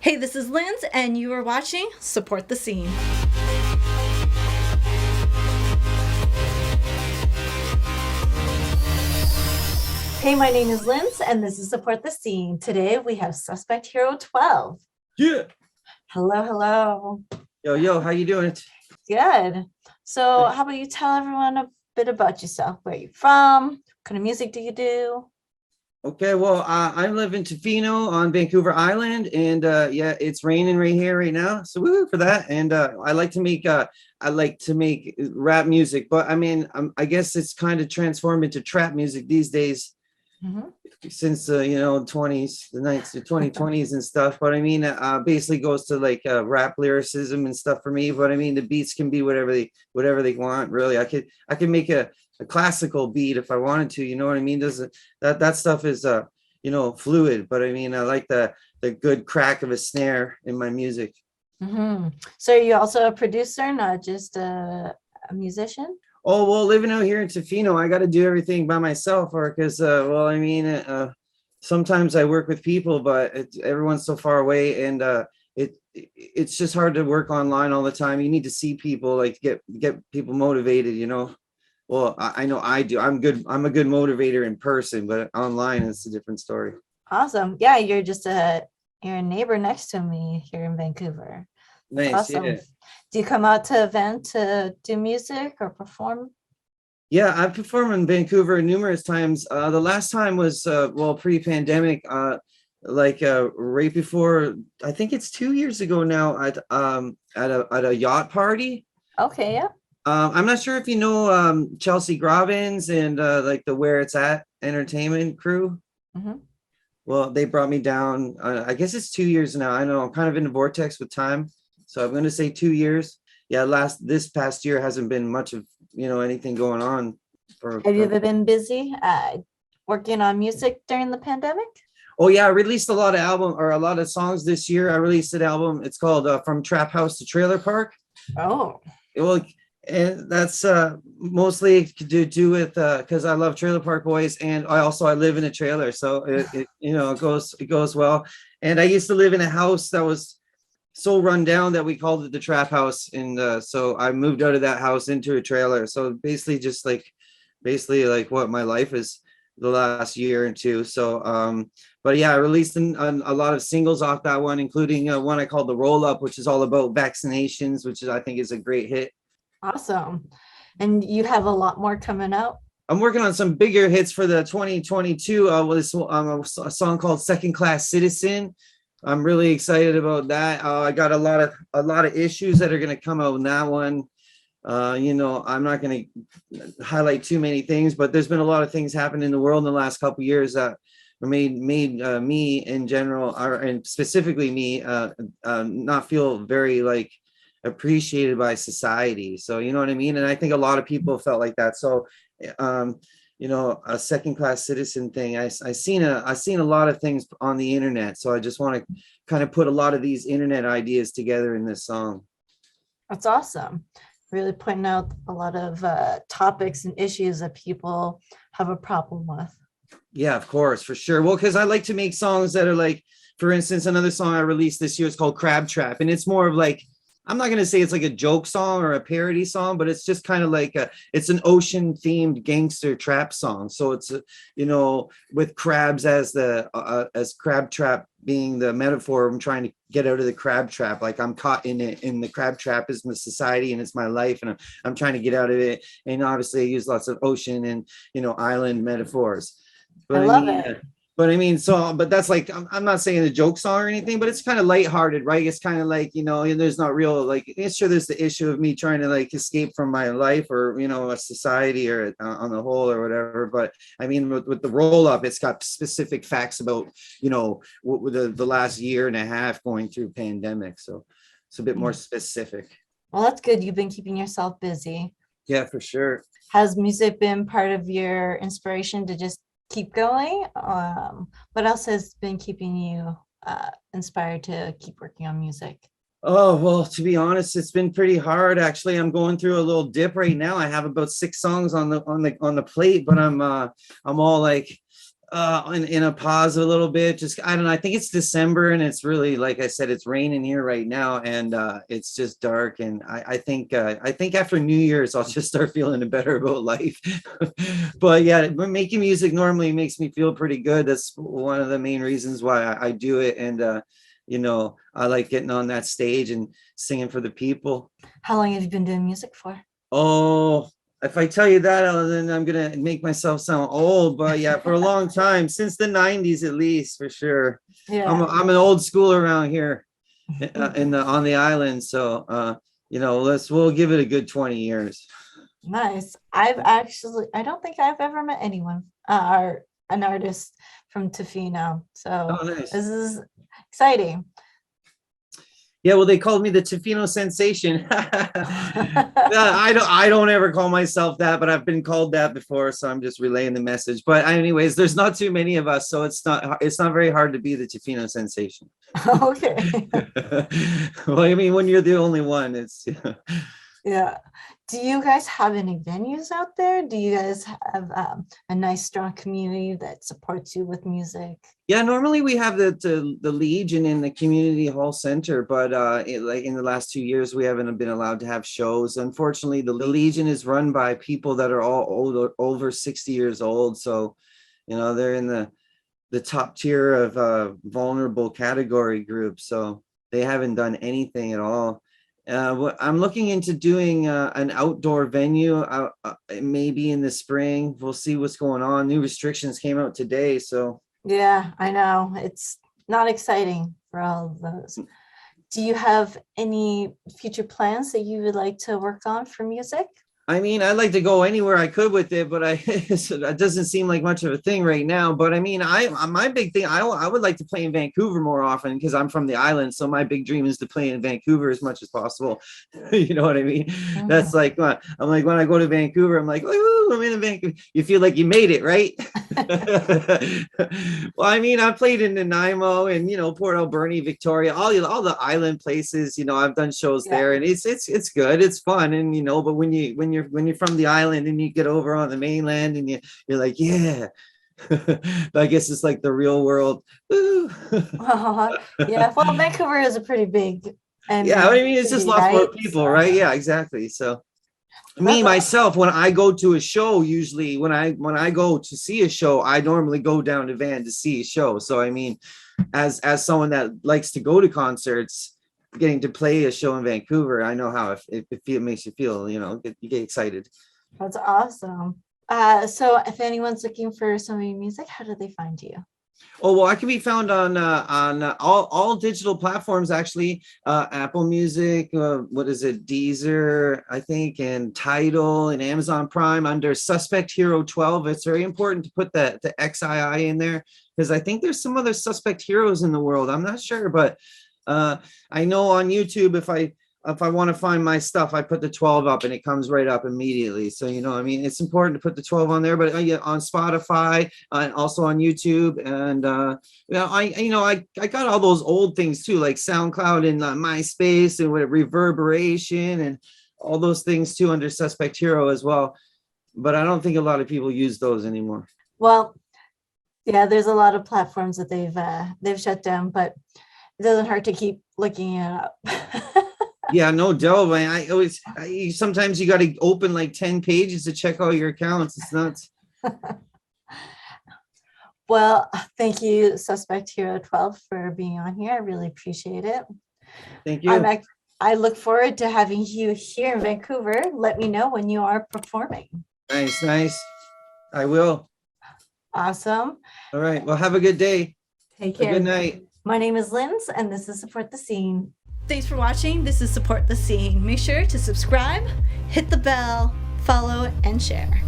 Hey, this is Linz, and you are watching Support the Scene. Hey, my name is Linz, and this is Support the Scene. Today we have Suspect Hero 12. Yeah. Hello, hello. Yo, how you doing? Good. So, how about you tell everyone a bit about yourself? Where you from? What kind of music do you do? Okay, well, I live in Tofino on Vancouver Island, and yeah, it's raining right here right now. So woo for that. And I like to make rap music, but I mean, I guess it's kind of transformed into trap music these days Mhm. since the 2020s and stuff. But I mean, basically goes to like rap lyricism and stuff for me. But I mean, the beats can be whatever they want. Really, I can make a classical beat if I wanted to. You know what I mean? Does that stuff is fluid. But I mean, I like the good crack of a snare in my music. So, are you also a producer, not just a musician? Oh, well, living out here in Tofino, I got to do everything by myself, or because, well, I mean, sometimes I work with people, but everyone's so far away, and it's just hard to work online all the time. You need to see people, like get people motivated, you know. Well, I know I do. I'm good. I'm a good motivator in person, but online it's a different story. Awesome. Yeah, you're a neighbor next to me here in Vancouver. That's Nice, awesome. yeah. Do you come out to event to do music or perform? Yeah, I've performed in Vancouver numerous times. The last time was well pre-pandemic, right before. I think it's 2 years ago now at a yacht party. Okay, yeah. I'm not sure if you know Chelsea Grobbins and like the Where It's At Entertainment crew. Hmm. Well, they brought me down. I guess it's 2 years now. I don't know. I'm kind of in the vortex with time, so I'm going to say 2 years. Yeah, this past year hasn't been much of anything going on Have you for. ever been busy working on music during the pandemic? Oh yeah, I released a lot of songs this year. I released an album. It's called From Trap House to Trailer Park. Oh, Well, and that's mostly to do with because I love Trailer Park Boys, and I live in a trailer, so it goes well. And I used to live in a house that was so run down that we called it the trap house, and so I moved out of that house into a trailer. So basically like what my life is the last year and two. So but yeah, I released a lot of singles off that one, including one I called the Roll Up, which is all about vaccinations, which is I think is a great hit. awesome. And you have a lot more coming out? I'm working on some bigger hits for the 2022. A song called Second Class Citizen. I'm really excited about that. I got a lot of issues that are going to come out in that one. I'm not going to highlight too many things, but there's been a lot of things happen in the world in the last couple of years that made me in general, and specifically me, not feel very like appreciated by society. So you know what I mean? And I think a lot of people felt like that. So um a second class citizen thing. I seen a lot of things on the internet. So I just want to kind of put a lot of these internet ideas together in this song. That's awesome. Really pointing out a lot of topics and issues that people have a problem with. Yeah, of course, for sure. Well, because I like to make songs that are like, for instance, another song I released this year is called Crab Trap. And it's more of like, I'm not going to say it's like a joke song or a parody song, but it's just kind of like it's an ocean themed gangster trap song. So it's, with crabs as crab trap being the metaphor. I'm trying to get out of the crab trap. Like I'm caught in it, and the crab trap is my society and it's my life. And I'm trying to get out of it. And obviously I use lots of ocean and, island metaphors. I But I love mean, it. but that's like, I'm not saying a joke song or anything, but it's kind of lighthearted, right? It's kind of like, and there's not real, like, it's sure there's the issue of me trying to like escape from my life or, a society or on the whole or whatever. But I mean, with the Roll Up, it's got specific facts about, the last year and a half going through pandemic. So it's a bit more specific. Well, that's good. You've been keeping yourself busy. Yeah, for sure. Has music been part of your inspiration to just keep going? What else has been keeping you inspired to keep working on music? Oh, well, to be honest, it's been pretty hard. Actually, I'm going through a little dip right now. I have about 6 songs on the plate, but I'm all like In a pause a little bit. Just I don't know. I think it's December and it's really, like I said, it's raining here right now, and it's just dark. And I think after New Year's I'll just start feeling better about life. But yeah, making music normally makes me feel pretty good. That's one of the main reasons why I do it. And I like getting on that stage and singing for the people. How long have you been doing music for? Oh, if I tell you that, then I'm gonna make myself sound old. But yeah, for a long time, since the '90s at least, for sure. Yeah. I'm an old school around here on the island. So we'll give it a good 20 years. Nice. I don't think I've ever met anyone or an artist from Tofino. So Oh, nice. this is exciting. Yeah, well, they called me the Tofino sensation. I don't ever call myself that, but I've been called that before, so I'm just relaying the message. But anyways, there's not too many of us, so it's not very hard to be the Tofino sensation. Okay. Well, I mean, when you're the only one, it's Yeah. Do you guys have any venues out there? Do you guys have a nice, strong community that supports you with music? Yeah, normally we have the Legion in the community hall center, but like in the last 2 years, we haven't been allowed to have shows. Unfortunately, the Legion is run by people that are all older, over 60 years old. So, they're in the top tier of vulnerable category group. So they haven't done anything at all. I'm looking into doing an outdoor venue, maybe in the spring. We'll see what's going on. New restrictions came out today, so. Yeah, I know. It's not exciting for all of those. Do you have any future plans that you would like to work on for music? I mean, I'd like to go anywhere I could with it, but that doesn't seem like much of a thing right now. But I mean, my big thing, I would like to play in Vancouver more often because I'm from the island. So my big dream is to play in Vancouver as much as possible. You know what I mean? Mm-hmm. That's like, I'm like, when I go to Vancouver, I'm like, ooh, I'm in Vancouver. You feel like you made it, right? Well, I mean, I played in Nanaimo and, Port Alberni, Victoria, all the island places. I've done shows there, and it's good. It's fun. And, but when you're from the island and you get over on the mainland and you're like, yeah. But I guess it's like the real world. Yeah, well, Vancouver is a pretty big, and yeah, I mean, it's just lots more people, right? Yeah, exactly. So me myself, when I go to a show, usually when I go to see a show, I normally go down to Van to see a show. So I mean, as someone that likes to go to concerts, getting to play a show in Vancouver, I know how it makes you feel. You get excited. That's awesome. So if anyone's looking for some of your music, how do they find you? Oh, well, I can be found on all digital platforms, actually. Apple Music, what is it, Deezer, I think, and Tidal and Amazon Prime under Suspect Hero 12. It's very important to put the XII in there because I think there's some other Suspect Heroes in the world. I'm not sure, but I know on YouTube, if I want to find my stuff, I put the 12 up and it comes right up immediately. So, I mean, it's important to put the 12 on there, but on Spotify and also on YouTube. And, I got all those old things too, like SoundCloud and MySpace and with Reverberation and all those things too under Suspect Hero as well. But I don't think a lot of people use those anymore. Well, yeah, there's a lot of platforms that they've shut down, but it doesn't hurt to keep looking it up. Yeah, no doubt, man. Sometimes you got to open like 10 pages to check all your accounts. It's nuts. Well, thank you, Suspect Hero 12, for being on here. I really appreciate it. Thank you. I look forward to having you here in Vancouver. Let me know when you are performing. Nice. I will. Awesome. All right. Well, have a good day. Take care. Good night. My name is Linz, and this is Support the Scene. Thanks for watching. This is Support the Scene. Make sure to subscribe, hit the bell, follow, and share.